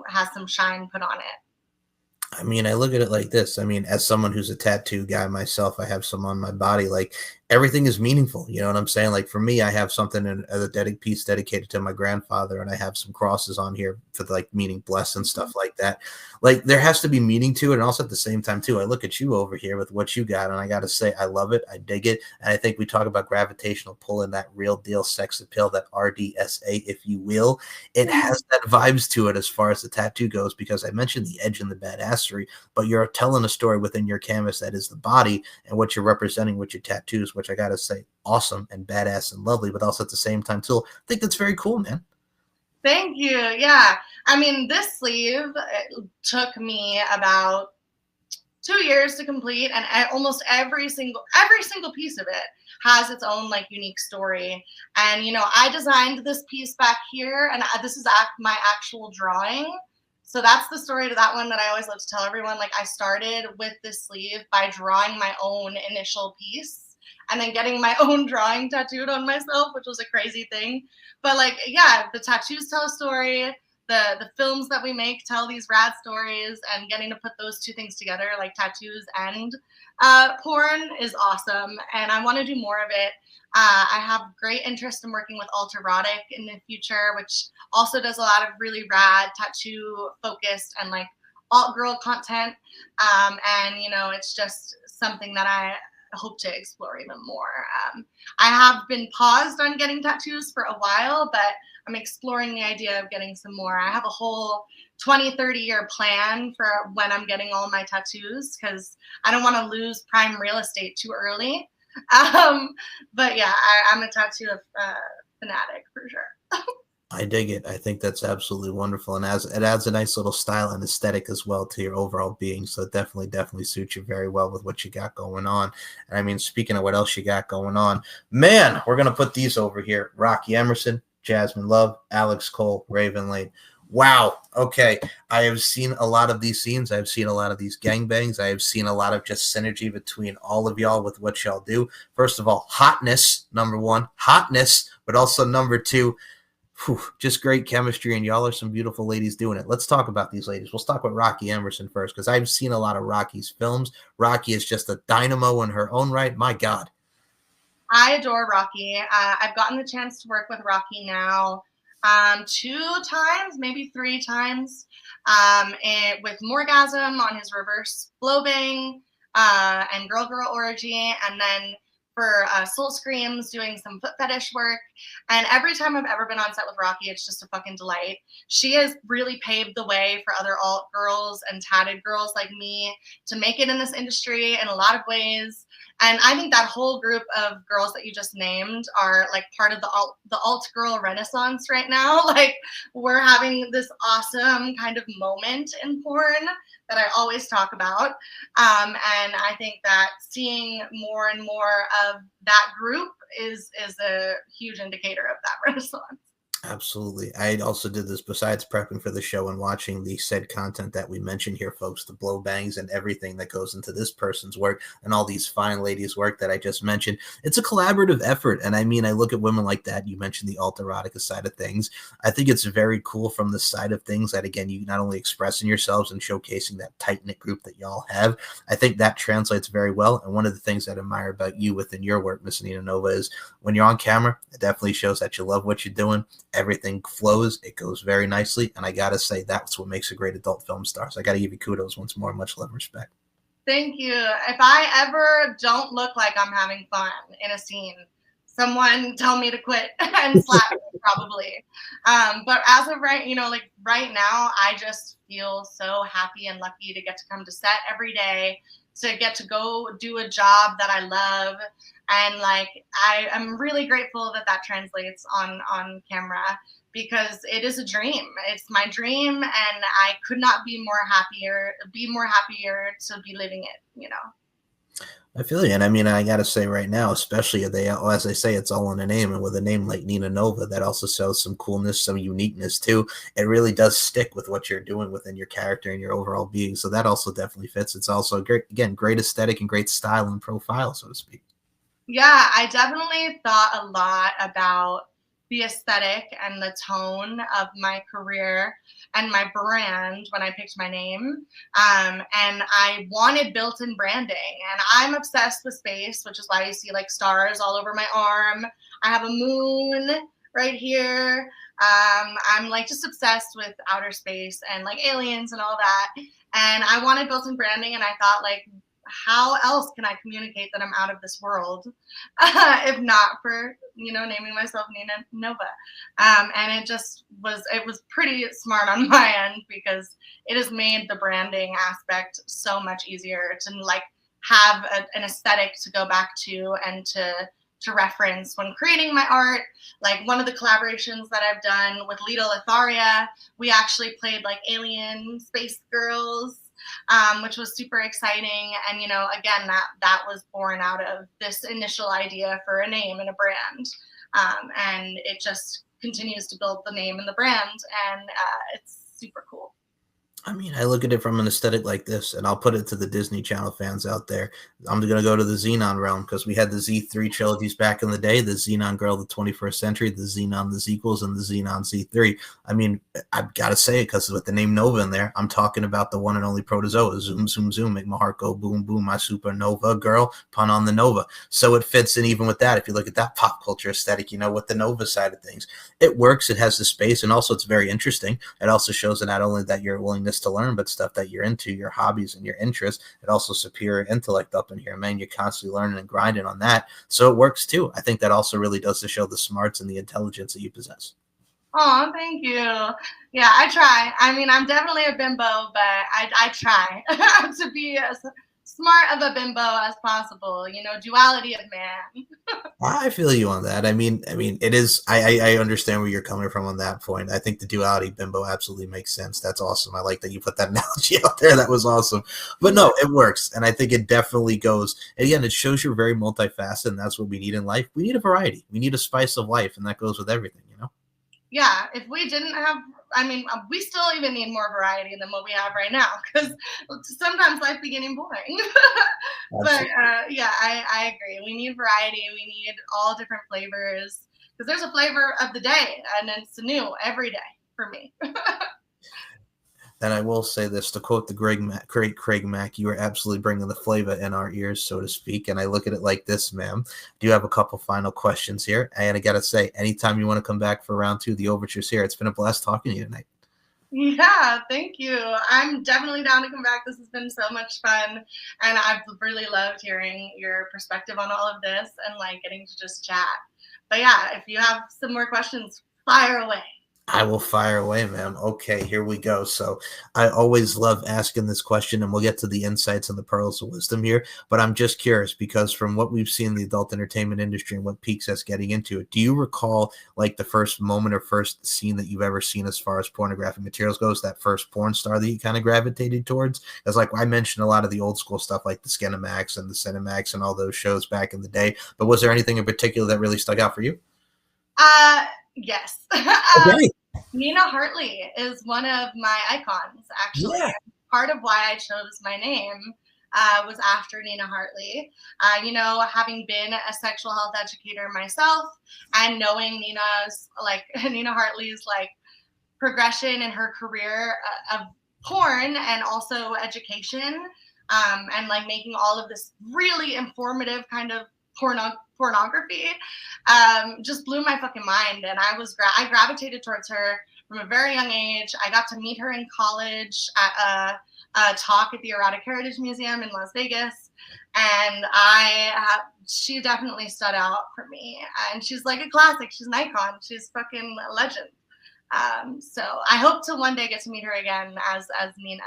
has some shine put on it. I mean, I look at it like this. I mean, as someone who's a tattoo guy myself, I have some on my body. Like, everything is meaningful. You know what I'm saying? Like, for me, I have something in a piece dedicated to my grandfather, and I have some crosses on here for like meaning bless and stuff like that. Like, there has to be meaning to it, and also at the same time too, I look at you over here with what you got, and I got to say, I love it. I dig it, and I think we talk about gravitational pull and that real deal sex appeal, that RDSA, if you will. It has that vibes to it as far as the tattoo goes, because I mentioned the edge and the badassery, but you're telling a story within your canvas that is the body and what you're representing with your tattoos, which I gotta say, awesome and badass and lovely, but also at the same time too, I think that's very cool, man. Thank you. Yeah. I mean, this sleeve took me about 2 years to complete, and almost every single piece of it has its own like unique story. And I designed this piece back here, and this is my actual drawing. So that's the story to that one that I always love to tell everyone. Like, I started with this sleeve by drawing my own initial piece and then getting my own drawing tattooed on myself, which was a crazy thing. But like, yeah, the tattoos tell a story. The films that we make tell these rad stories, and getting to put those two things together, like tattoos and porn, is awesome. And I want to do more of it. I have great interest in working with Alterotic in the future, which also does a lot of really rad tattoo focused and like alt girl content. And it's just something that I hope to explore even more. I have been paused on getting tattoos for a while, but I'm exploring the idea of getting some more. I have a whole 20-30 year plan for when I'm getting all my tattoos, because I don't want to lose prime real estate too early. But yeah, I'm a tattoo fanatic for sure. I dig it. I think that's absolutely wonderful, and as it adds a nice little style and aesthetic as well to your overall being. So it definitely suits you very well with what you got going on. And I mean, speaking of what else you got going on, man, we're gonna put these over here: Rocky Emerson, Jasmine Love, Alex Cole, Raven Lane. Wow. Okay. I have seen a lot of these scenes. I've seen a lot of these gangbangs. I have seen a lot of just synergy between all of y'all with what y'all do. First of all, hotness, number one, hotness, but also number two, just great chemistry, and y'all are some beautiful ladies doing it. Let's talk about these ladies. We'll talk about Rocky Emerson first, because I've seen a lot of Rocky's films. Rocky is just a dynamo in her own right. My God. I adore Rocky. I've gotten the chance to work with Rocky now 2 times, maybe 3 times, with Morgasm on his reverse blow bang, and Girl Girl Orgy, and then for Soul Screams, doing some foot fetish work. And every time I've ever been on set with Rocky, it's just a fucking delight. She has really paved the way for other alt girls and tatted girls like me to make it in this industry in a lot of ways. And I think that whole group of girls that you just named are like part of the alt girl renaissance right now. Like, we're having this awesome kind of moment in porn that I always talk about. And I think that seeing more and more of that group is a huge indicator of that renaissance. Absolutely. I also did this besides prepping for the show and watching the said content that we mentioned here, folks, the blow bangs and everything that goes into this person's work and all these fine ladies' work that I just mentioned. It's a collaborative effort. And I mean, I look at women like that. You mentioned the alt erotica side of things. I think it's very cool from the side of things that, again, you not only expressing yourselves and showcasing that tight-knit group that y'all have. I think that translates very well. And one of the things I admire about you within your work, Miss Nina Nova, is when you're on camera, it definitely shows that you love what you're doing. Everything flows. It goes very nicely. And I got to say, that's what makes a great adult film star. So I got to give you kudos once more. Much love and respect. Thank you. If I ever don't look like I'm having fun in a scene, someone tell me to quit and slap me probably. But as of right, like right now, I just feel so happy and lucky to get to come to set every day, to get to go do a job that I love. And like, I'm really grateful that that translates on camera, because it is a dream. It's my dream, and I could not be more happier to be living it, I feel you. And I mean, I got to say right now, especially as I say, it's all in a name. And with a name like Nina Nova, that also shows some coolness, some uniqueness too. It really does stick with what you're doing within your character and your overall being. So that also definitely fits. It's also great aesthetic and great style and profile, so to speak. Yeah, I definitely thought a lot about the aesthetic and the tone of my career and my brand when I picked my name. And I wanted built-in branding. And I'm obsessed with space, which is why you see like stars all over my arm. I have a moon right here. I'm like just obsessed with outer space and like aliens and all that. And I wanted built-in branding, and I thought, like, how else can I communicate that I'm out of this world if not for, naming myself Nina Nova? And it was pretty smart on my end, because it has made the branding aspect so much easier to like have an aesthetic to go back to and to reference when creating my art. Like one of the collaborations that I've done with Lita Lotharia, we actually played like alien space girls, which was super exciting. And, again, that was born out of this initial idea for a name and a brand. And it just continues to build the name and the brand. And it's super cool. I mean, I look at it from an aesthetic like this, and I'll put it to the Disney Channel fans out there. I'm going to go to the Xenon realm, because we had the Z3 trilogies back in the day, the Xenon Girl of the 21st Century, the Xenon, the Sequels, and the Xenon Z3. I mean, I've got to say it, because with the name Nova in there, I'm talking about the one and only Protozoa. Zoom, zoom, zoom, make my heart go boom, boom, my supernova girl, pun on the Nova. So it fits in even with that. If you look at that pop culture aesthetic, with the Nova side of things, it works. It has the space, and also it's very interesting. It also shows that not only that your willingness to learn, but stuff that you're into, your hobbies and your interests. It also superior intellect up in here, man. You're constantly learning and grinding on that, so it works too. I think that also really does to show the smarts and the intelligence that you possess. Oh, thank you. Yeah, I try. I mean, I'm definitely a bimbo, but I try to be as smart of a bimbo as possible. Duality of man. I feel you on that. I mean, it is. I understand where you're coming from on that point. I think the duality bimbo absolutely makes sense. That's awesome. I like that you put that analogy out there. That was awesome. But no, it works, and I think it definitely goes. Again, it shows you're very multifaceted, and that's what we need in life. We need a variety. We need a spice of life, and that goes with everything. Yeah, if we didn't have, we still even need more variety than what we have right now, because sometimes life be getting boring. But yeah, I agree. We need variety. We need all different flavors, because there's a flavor of the day, and it's new every day for me. And I will say this, to quote the great Craig Mack, you are absolutely bringing the flavor in our ears, so to speak. And I look at it like this, ma'am. Do you have a couple final questions here? And I got to say, anytime you want to come back for round two, the overture's here. It's been a blast talking to you tonight. Yeah, thank you. I'm definitely down to come back. This has been so much fun. And I've really loved hearing your perspective on all of this and like getting to just chat. But yeah, if you have some more questions, fire away. I will fire away, ma'am. Okay, here we go. So I always love asking this question, and we'll get to the insights and the pearls of wisdom here. But I'm just curious because from what we've seen in the adult entertainment industry and what piques us getting into it, do you recall like the first moment or first scene that you've ever seen as far as pornographic materials goes? That first porn star that you kind of gravitated towards? Because like I mentioned a lot of the old school stuff like the Skinamax and the Cinemax and all those shows back in the day. But was there anything in particular that really stuck out for you? Uh, yes. Okay. Nina Hartley is one of my icons, actually. Yeah. Part of why I chose my name was after Nina Hartley. Having been a sexual health educator myself and knowing Nina Hartley's like progression in her career of porn and also education, and like making all of this really informative kind of pornography, just blew my fucking mind. And I gravitated towards her from a very young age. I got to meet her in college at a talk at the Erotic Heritage Museum in Las Vegas, and she definitely stood out for me. And she's like a classic. She's an icon. She's fucking a legend. So I hope to one day get to meet her again as Nina.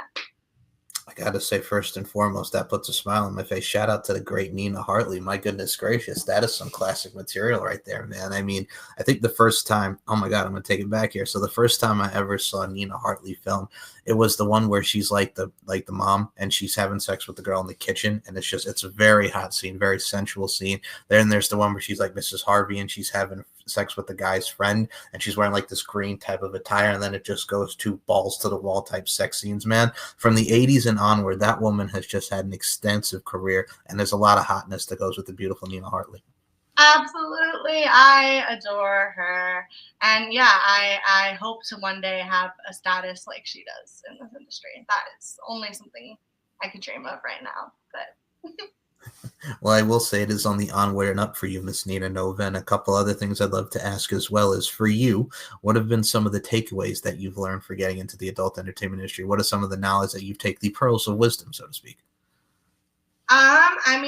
I gotta say, first and foremost, that puts a smile on my face. Shout out to the great Nina Hartley. My goodness gracious, that is some classic material right there, man. I mean, I think the first time, oh my God, I'm gonna take it back here. So the first time I ever saw Nina Hartley film, it was the one where she's like the mom and she's having sex with the girl in the kitchen, and it's a very hot scene, very sensual scene. Then there's the one where she's like Mrs. Harvey and she's having sex with the guy's friend and she's wearing like this green type of attire, and then it just goes to balls to the wall type sex scenes, man. From the 80s and onward, that woman has just had an extensive career, and there's a lot of hotness that goes with the beautiful Nina Hartley. Absolutely. I adore her. And yeah, I hope to one day have a status like she does in this industry. That is only something I could dream of right now. But Well, I will say it is on the onward and up for you, Miss Nina Nova. And a couple other things I'd love to ask as well is for you, what have been some of the takeaways that you've learned for getting into the adult entertainment industry? What are some of the knowledge that you take, the pearls of wisdom, so to speak?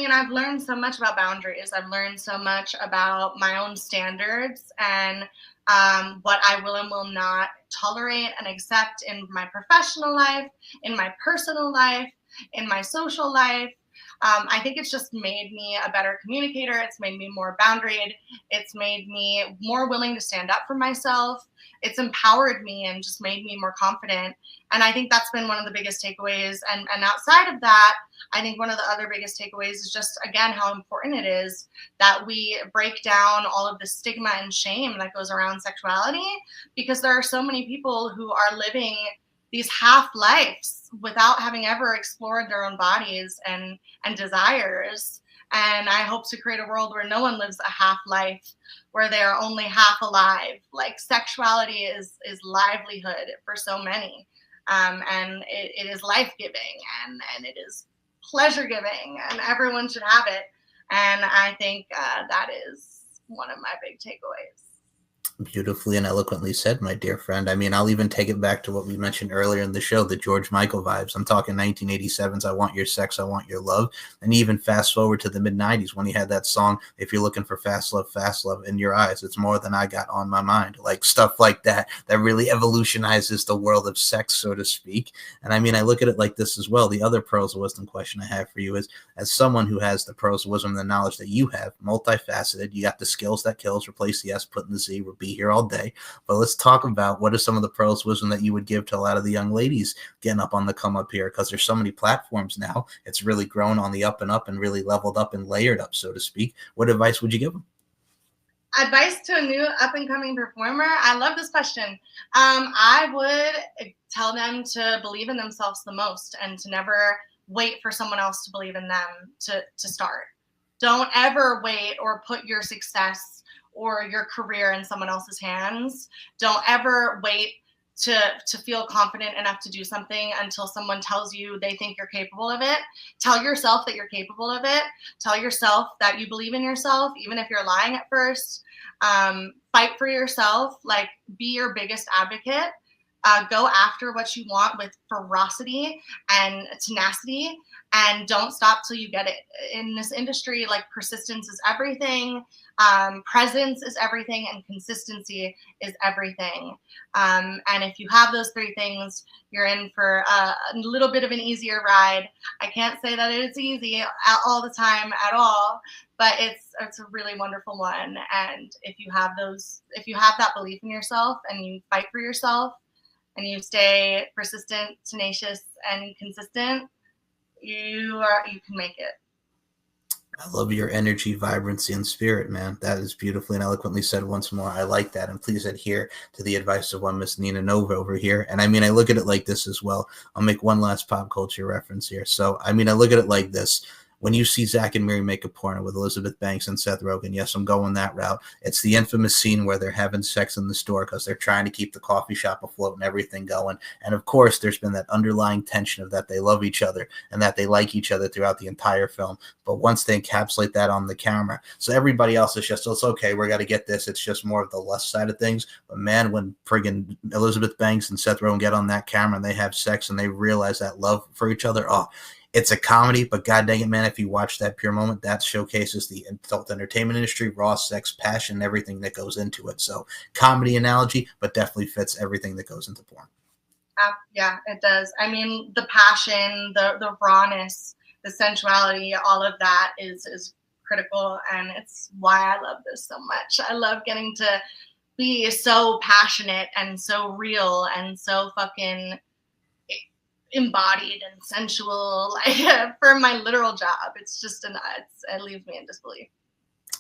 I've learned so much about boundaries. I've learned so much about my own standards and what I will and will not tolerate and accept in my professional life, in my personal life, in my social life. I think it's just made me a better communicator. It's made me more boundaried. It's made me more willing to stand up for myself. It's empowered me and just made me more confident. And I think that's been one of the biggest takeaways. And outside of that, I think one of the other biggest takeaways is just, again, how important it is that we break down all of the stigma and shame that goes around sexuality, because there are so many people who are living these half lives without having ever explored their own bodies and desires. And I hope to create a world where no one lives a half life, where they are only half alive. Like sexuality is livelihood for so many. And it is life-giving and it is pleasure-giving, and everyone should have it. And I think that is one of my big takeaways. Beautifully and eloquently said, my dear friend. I mean, I'll even take it back to what we mentioned earlier in the show, the George Michael vibes. I'm talking 1987's I Want Your Sex, I Want Your Love. And even fast forward to the mid 90s when he had that song, If You're Looking for Fast Love in Your Eyes, it's more than I got on my mind. Like stuff like that, that really evolutionizes the world of sex, so to speak. And I mean, I look at it like this as well. The other pearls of wisdom question I have for you is, as someone who has the pearls of wisdom and the knowledge that you have, multifaceted, you got the skills that kills, replace the S, put in the Z, we'll be here all day. But let's talk about what are some of the pearls of wisdom that you would give to a lot of the young ladies getting up on the come up here, because there's so many platforms now. It's really grown on the up and really leveled up and layered up, so to speak. What advice would you give them? Advice to a new up and coming performer? I love this question. I would tell them to believe in themselves the most and to never wait for someone else to believe in them to start. Don't ever wait or put your success or your career in someone else's hands. Don't ever wait to feel confident enough to do something until someone tells you they think you're capable of it. Tell yourself that you're capable of it. Tell yourself that you believe in yourself, even if you're lying at first. Fight for yourself. Like, be your biggest advocate. Go after what you want with ferocity and tenacity, and don't stop till you get it. In this industry, like, persistence is everything, presence is everything, and consistency is everything. And if you have those three things, you're in for a little bit of an easier ride. I can't say that it's easy all the time at all, but it's a really wonderful one. And if you have that belief in yourself, and you fight for yourself, and you stay persistent, tenacious, and consistent, you can make it. I love your energy, vibrancy, and spirit, man. That is beautifully and eloquently said once more. I like that. And please adhere to the advice of one Miss Nina Nova over here. And I mean, I look at it like this as well. I'll make one last pop culture reference here. So, I mean, I look at it like this. When you see Zach and Miri make a porno with Elizabeth Banks and Seth Rogen, yes, I'm going that route. It's the infamous scene where they're having sex in the store because they're trying to keep the coffee shop afloat and everything going. And of course, there's been that underlying tension of that they love each other and that they like each other throughout the entire film. But once they encapsulate that on the camera, so everybody else is just, it's okay, we're got to get this. It's just more of the lust side of things. But man, when friggin' Elizabeth Banks and Seth Rogen get on that camera and they have sex and they realize that love for each other, oh, it's a comedy, but god dang it, man, if you watch that pure moment, that showcases the adult entertainment industry, raw sex, passion, everything that goes into it. So comedy analogy, but definitely fits everything that goes into porn. Yeah, it does. I mean, the passion, the rawness, the sensuality, all of that is critical, and it's why I love this so much. I love getting to be so passionate and so real and so fucking embodied and sensual, like, for my literal job. It's just it leaves me in disbelief.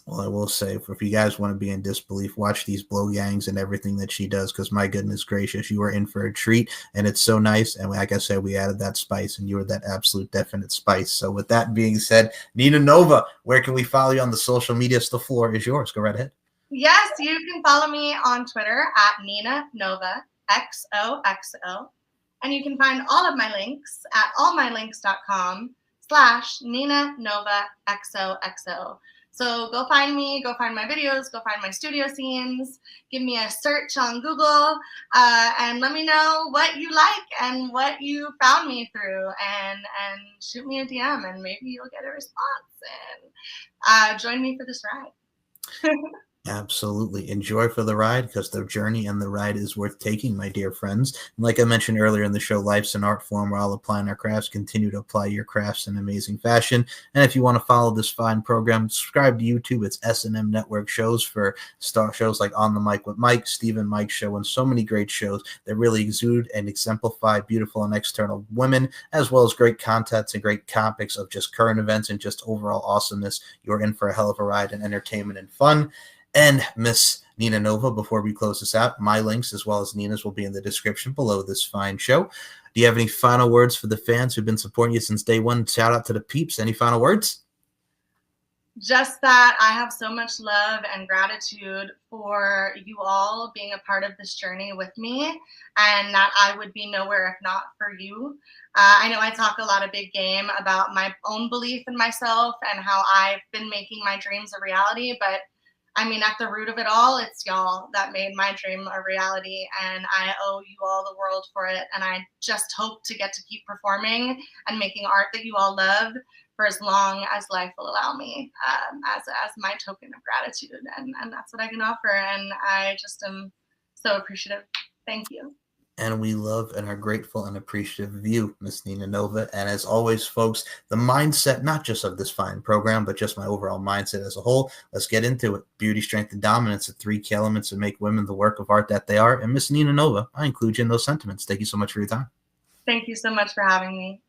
Well, I will say, if you guys want to be in disbelief, watch these blow gangs and everything that she does, because my goodness gracious, you are in for a treat, and it's so nice. And like I said, we added that spice, and you were that absolute definite spice. So with that being said, Nina Nova, where can we follow you on the social media? The floor is yours. Go right ahead. Yes, you can follow me on Twitter at Nina Nova XOXO. And you can find all of my links at allmylinks.com/Nina Nova XOXO. So go find me, go find my videos, go find my studio scenes, give me a search on Google, and let me know what you like and what you found me through, and shoot me a DM, and maybe you'll get a response, and join me for this ride. Absolutely. Enjoy for the ride, because the journey and the ride is worth taking, my dear friends. And like I mentioned earlier in the show, life's an art form. We're all applying our crafts. Continue to apply your crafts in amazing fashion. And if you want to follow this fine program, subscribe to YouTube. It's S&M Network shows for star shows like On the Mic with Mike, Steve and Mike Show, and so many great shows that really exude and exemplify beautiful and external women, as well as great contents and great topics of just current events and just overall awesomeness. You're in for a hell of a ride in entertainment and fun. And Miss Nina Nova, before we close this out, my links as well as Nina's will be in the description below this fine show. Do you have any final words for the fans who've been supporting you since day one? Shout out to the peeps. Any final words? Just that I have so much love and gratitude for you all being a part of this journey with me, and that I would be nowhere if not for you. I know I talk a lot of big game about my own belief in myself and how I've been making my dreams a reality, but I mean, at the root of it all, it's y'all that made my dream a reality, and I owe you all the world for it. And I just hope to get to keep performing and making art that you all love for as long as life will allow me, as my token of gratitude. And that's what I can offer. And I just am so appreciative. Thank you. And we love and are grateful and appreciative of you, Miss Nina Nova. And as always, folks, the mindset, not just of this fine program, but just my overall mindset as a whole. Let's get into it. Beauty, strength, and dominance, the three key elements that make women the work of art that they are. And Miss Nina Nova, I include you in those sentiments. Thank you so much for your time. Thank you so much for having me.